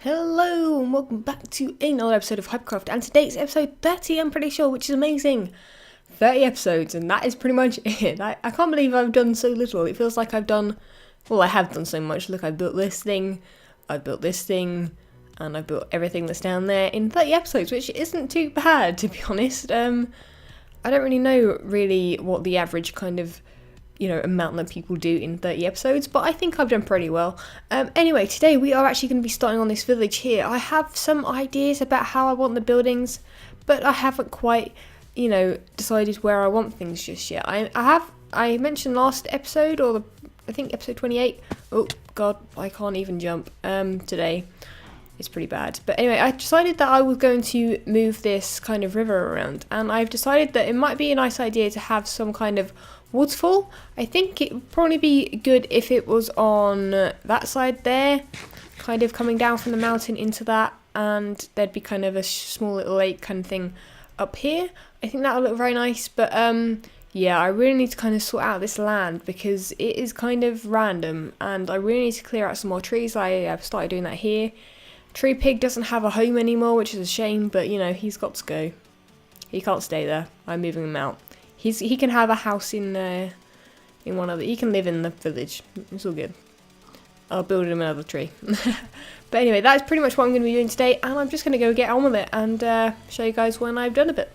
Hello and welcome back to another episode of Hypercraft, and today's episode 30 I'm pretty sure, which is amazing. 30 episodes and that is pretty much it. I can't believe I've done so little. It feels like I have done so much. Look, I built this thing, I built this thing, and I built everything that's down there in 30 episodes, which isn't too bad, to be honest. I don't really know what the average kind of amount that people do in 30 episodes, but I think I've done pretty well. Anyway, today we are actually going to be starting on this village here. I have some ideas about how I want the buildings, but I haven't quite, decided where I want things just yet. I mentioned last episode, I think episode 28. Oh god, I can't even jump today. It's pretty bad. But anyway, I decided that I was going to move this kind of river around, and I've decided that it might be a nice idea to have some kind of waterfall. I think it would probably be good if it was on that side there, kind of coming down from the mountain into that, and there'd be kind of a small little lake kind of thing up here. I think that would look very nice, but yeah, I really need to kind of sort out this land because it is kind of random, and I really need to clear out some more trees. I started doing that here. Tree Pig doesn't have a home anymore, which is a shame, but he's got to go. He can't stay there. I'm moving him out. He can have a house in one of the. He can live in the village. It's all good. I'll build him another tree. But anyway, that's pretty much what I'm going to be doing today, and I'm just going to go get on with it and show you guys when I've done a bit.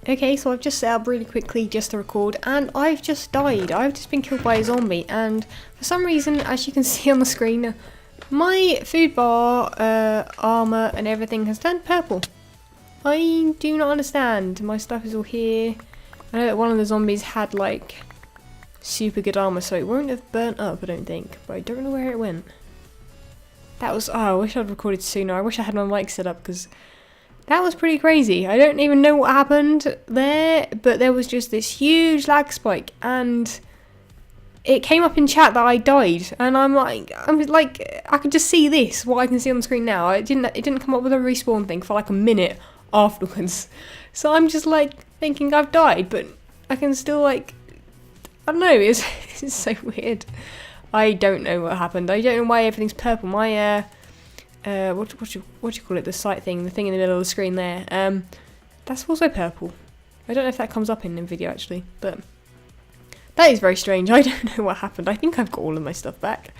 Okay, so I've just set up really quickly just to record, and I've just died. I've just been killed by a zombie, and for some reason, as you can see on the screen, my food bar, armor, and everything has turned purple. I do not understand. My stuff is all here. I know that one of the zombies had like super good armor, so it won't have burnt up, I don't think. But I don't know where it went. That was, I wish I'd recorded sooner. I wish I had my mic set up because that was pretty crazy. I don't even know what happened there, but there was just this huge lag spike, and it came up in chat that I died, and I'm like, I could just see this, what I can see on the screen now. It didn't come up with a respawn thing for like a minute afterwards. So I'm just like thinking I've died, but I can still I don't know, it's so weird. I don't know what happened. I don't know why everything's purple. My what do you call it? The sight thing, the thing in the middle of the screen there. That's also purple. I don't know if that comes up in the video actually, but that is very strange. I don't know what happened. I think I've got all of my stuff back.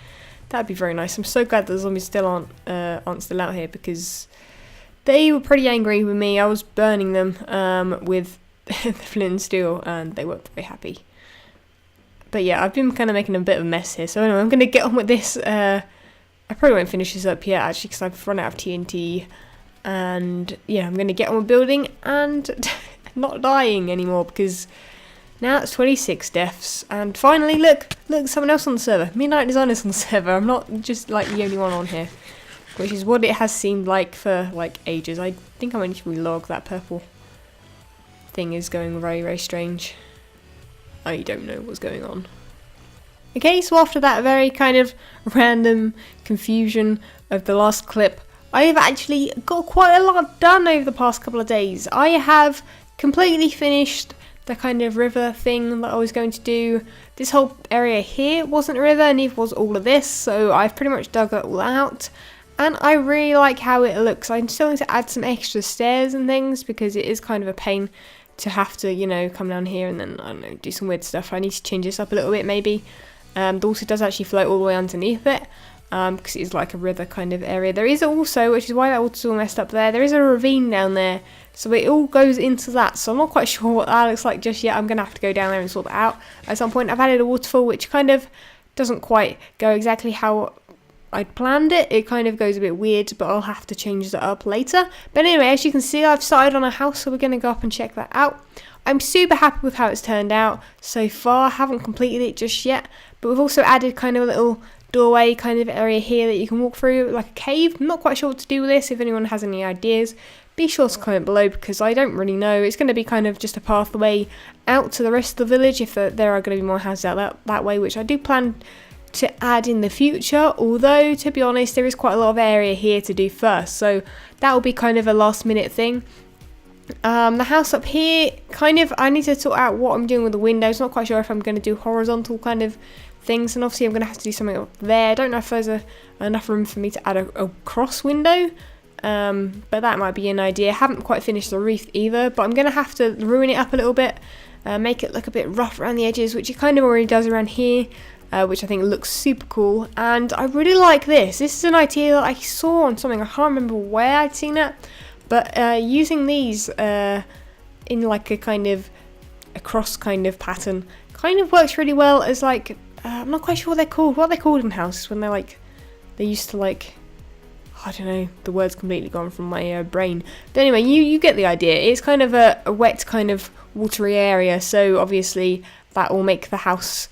That'd be very nice. I'm so glad the zombies still aren't still out here because they were pretty angry with me. I was burning them with the flint and steel, and they weren't very happy. But yeah, I've been kind of making a bit of a mess here. So anyway, I'm going to get on with this. I probably won't finish this up yet, actually, because I've run out of TNT. And yeah, I'm going to get on with building and not dying anymore, because now it's 26 deaths. And finally, look, someone else on the server. Midnight Designer's on the server. I'm not just like the only one on here, which is what it has seemed like for like ages. I think I need to relog. That purple thing is going very, very strange. I don't know what's going on. Okay, so after that very kind of random confusion of the last clip, I have actually got quite a lot done over the past couple of days. I have completely finished the kind of river thing that I was going to do. This whole area here wasn't a river, neither was all of this, so I've pretty much dug that all out. And I really like how it looks. I'm still going to add some extra stairs and things because it is kind of a pain to have to, come down here and then, I don't know, do some weird stuff. I need to change this up a little bit maybe. Also does actually float all the way underneath it because it is like a river kind of area. There is also, which is why that water's all messed up there, there is a ravine down there. So it all goes into that. So I'm not quite sure what that looks like just yet. I'm going to have to go down there and sort that out at some point. I've added a waterfall which kind of doesn't quite go exactly how I'd planned it. It kind of goes a bit weird, but I'll have to change that up later. But anyway, as you can see, I've started on a house, so we're going to go up and check that out. I'm super happy with how it's turned out so far. I haven't completed it just yet, but we've also added kind of a little doorway kind of area here that you can walk through, like a cave. I'm not quite sure what to do with this. If anyone has any ideas, be sure to comment below because I don't really know. It's going to be kind of just a pathway out to the rest of the village if there are going to be more houses out that way, which I do plan to add in the future, although to be honest there is quite a lot of area here to do first, so that will be kind of a last minute thing. The house up here, kind of, I need to sort out what I'm doing with the windows. Not quite sure if I'm going to do horizontal kind of things, and obviously I'm going to have to do something up there. I don't know if there's enough room for me to add a cross window, but that might be an idea. I haven't quite finished the roof either, but I'm going to have to ruin it up a little bit, make it look a bit rough around the edges, which it kind of already does around here, which I think looks super cool. And I really like this. This is an idea that I saw on something. I can't remember where I'd seen that, but using these in like a kind of a cross kind of pattern kind of works really well as like, I'm not quite sure what they're called in houses when they're like, they used to like, I don't know, the word's completely gone from my brain. But anyway, you get the idea. It's kind of a wet kind of watery area, so obviously that will make the house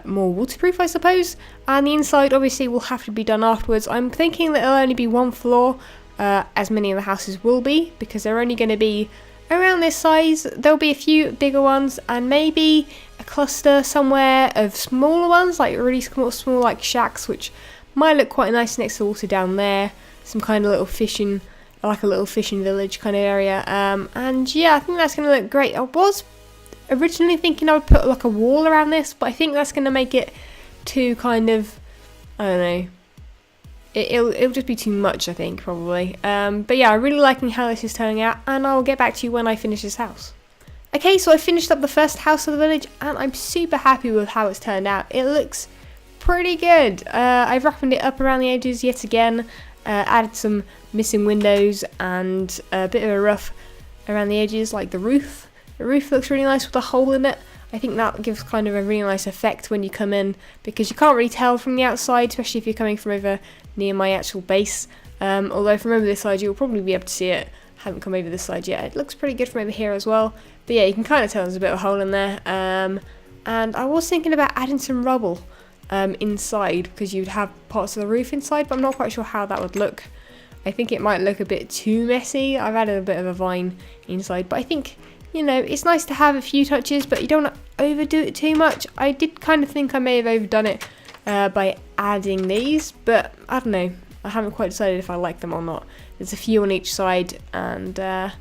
more waterproof, I suppose. And the inside obviously will have to be done afterwards. I'm thinking that it'll only be one floor, as many of the houses will be, because they're only going to be around this size. There'll be a few bigger ones and maybe a cluster somewhere of smaller ones, like really small like shacks, which might look quite nice next to the water down there. Some kind of little fishing, like a little fishing village kind of area. And yeah, I think that's going to look great. I was originally thinking I would put like a wall around this, but I think that's going to make it too kind of, I don't know, it'll just be too much, I think, probably. But yeah, I'm really liking how this is turning out, and I'll get back to you when I finish this house. Okay, so I finished up the first house of the village, and I'm super happy with how it's turned out. It looks pretty good. I've roughened it up around the edges yet again, added some missing windows and a bit of a rough around the edges, like the roof. The roof looks really nice with a hole in it. I think that gives kind of a really nice effect when you come in, because you can't really tell from the outside, especially if you're coming from over near my actual base. Although from over this side you'll probably be able to see it. Haven't come over this side yet. It looks pretty good from over here as well. But yeah, you can kind of tell there's a bit of a hole in there. And I was thinking about adding some rubble inside, because you'd have parts of the roof inside, but I'm not quite sure how that would look. I think it might look a bit too messy. I've added a bit of a vine inside, but I think, you know, it's nice to have a few touches, but you don't want to overdo it too much. I did kind of think I may have overdone it by adding these, but I don't know. I haven't quite decided if I like them or not. There's a few on each side, and I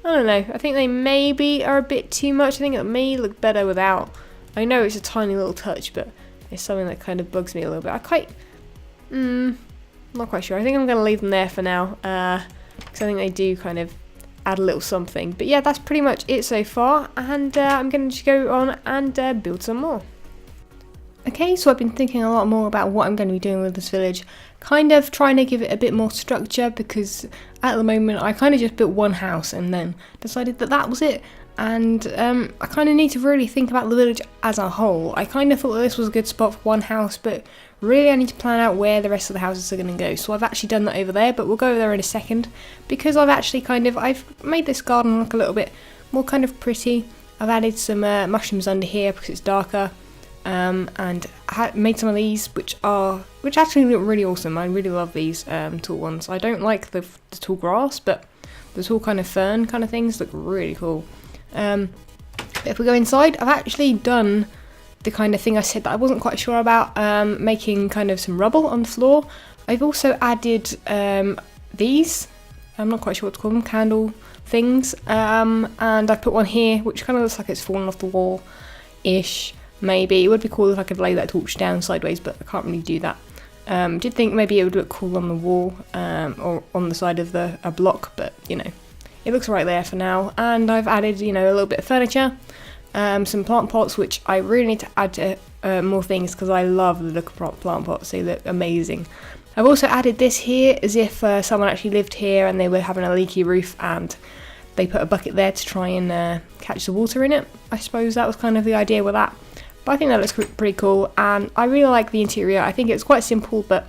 don't know. I think they maybe are a bit too much. I think it may look better without. I know it's a tiny little touch, but it's something that kind of bugs me a little bit. Not quite sure. I think I'm going to leave them there for now, because I think they do kind of add a little something. But yeah, that's pretty much it so far, and I'm going to just go on and build some more. Okay, so I've been thinking a lot more about what I'm going to be doing with this village, kind of trying to give it a bit more structure, because at the moment I kind of just built one house and then decided that that was it. And I kind of need to really think about the village as a whole. I kind of thought that this was a good spot for one house, but really I need to plan out where the rest of the houses are going to go. So I've actually done that over there, but we'll go over there in a second, because I've actually I've made this garden look a little bit more kind of pretty. I've added some mushrooms under here because it's darker, and I made some of these which actually look really awesome. I really love these tall ones. I don't like the tall grass, but the tall kind of fern kind of things look really cool. If we go inside, I've actually done the kind of thing I said that I wasn't quite sure about, making kind of some rubble on the floor. I've also added these, I'm not quite sure what to call them, candle things, and I put one here which kind of looks like it's fallen off the wall-ish, maybe. It would be cool if I could lay that torch down sideways, but I can't really do that. Did think maybe it would look cool on the wall, or on the side of a block, but you know, it looks right there for now. And I've added, you know, a little bit of furniture, some plant pots, which I really need to add to more things, because I love the look of plant pots. They look amazing. I've also added this here as if someone actually lived here and they were having a leaky roof and they put a bucket there to try and catch the water in it. I suppose that was kind of the idea with that. But I think that looks pretty cool, and I really like the interior. I think it's quite simple, but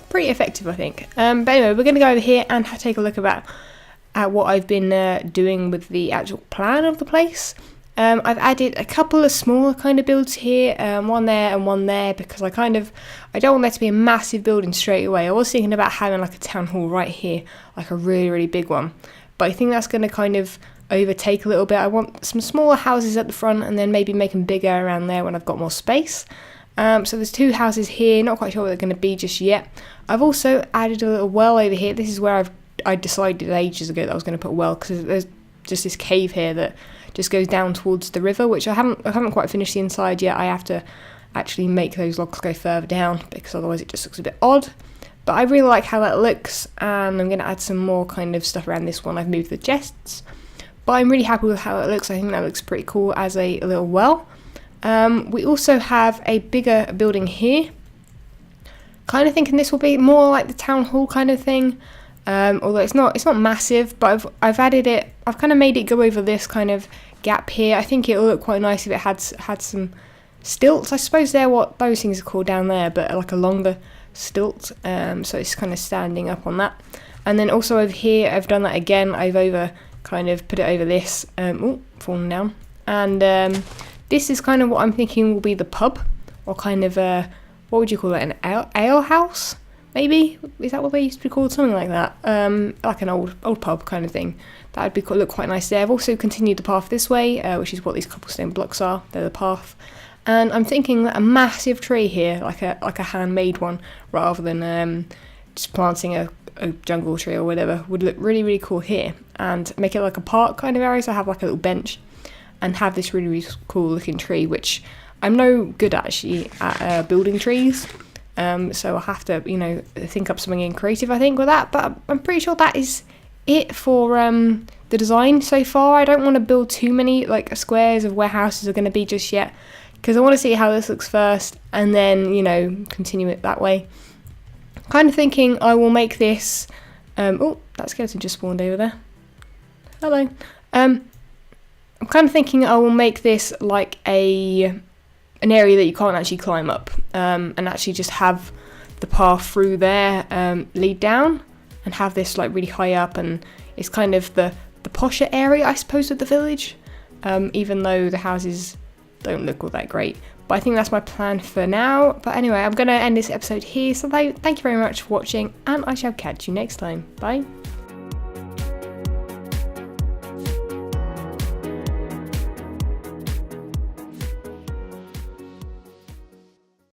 pretty effective, I think. But anyway, we're going to go over here and take a look at what I've been doing with the actual plan of the place. I've added a couple of smaller kind of builds here, one there and one there, because I don't want there to be a massive building straight away. I was thinking about having like a town hall right here, like a really, really big one. But I think that's going to kind of overtake a little bit. I want some smaller houses at the front and then maybe make them bigger around there when I've got more space. So there's two houses here, not quite sure what they're going to be just yet. I've also added a little well over here. This is where I decided ages ago that I was going to put a well, because there's just this cave here that just goes down towards the river, which I haven't quite finished the inside yet. I have to actually make those logs go further down, because otherwise it just looks a bit odd. But I really like how that looks, and I'm going to add some more kind of stuff around this one. I've moved the chests, but I'm really happy with how it looks. I think that looks pretty cool as a little well. We also have a bigger building here. Kind of thinking this will be more like the town hall kind of thing. Although it's not massive, but I've added it. I've kind of made it go over this kind of gap here. I think it'll look quite nice if it had some stilts. I suppose they're what those things are called down there, but like a longer stilt. So it's kind of standing up on that. And then also over here, I've done that again. I've kind of put it over this. Falling down. And this is kind of what I'm thinking will be the pub, or kind of what would you call it? An ale house? Maybe? Is that what they used to be called? Something like that. Like an old pub kind of thing. That would be look quite nice there. I've also continued the path this way, which is what these cobblestone blocks are. They're the path. And I'm thinking that a massive tree here, like a handmade one, rather than just planting a jungle tree or whatever, would look really, really cool here. And make it like a park kind of area, so I have like a little bench and have this really, really cool looking tree, which I'm no good actually at building trees. So I'll have to, think up something creative, I think, with that. But I'm pretty sure that is it for the design so far. I don't want to build too many like squares of where houses are going to be just yet, because I want to see how this looks first, and then, continue it that way. Kind of thinking I will make this... oh, that skeleton just spawned over there. Hello. I'm kind of thinking I will make this like an area that you can't actually climb up, and actually just have the path through there lead down, and have this like really high up, and it's kind of the posher area, I suppose, of the village, even though the houses don't look all that great. But I think that's my plan for now. But anyway, I'm going to end this episode here, so thank you very much for watching, and I shall catch you next time. Bye.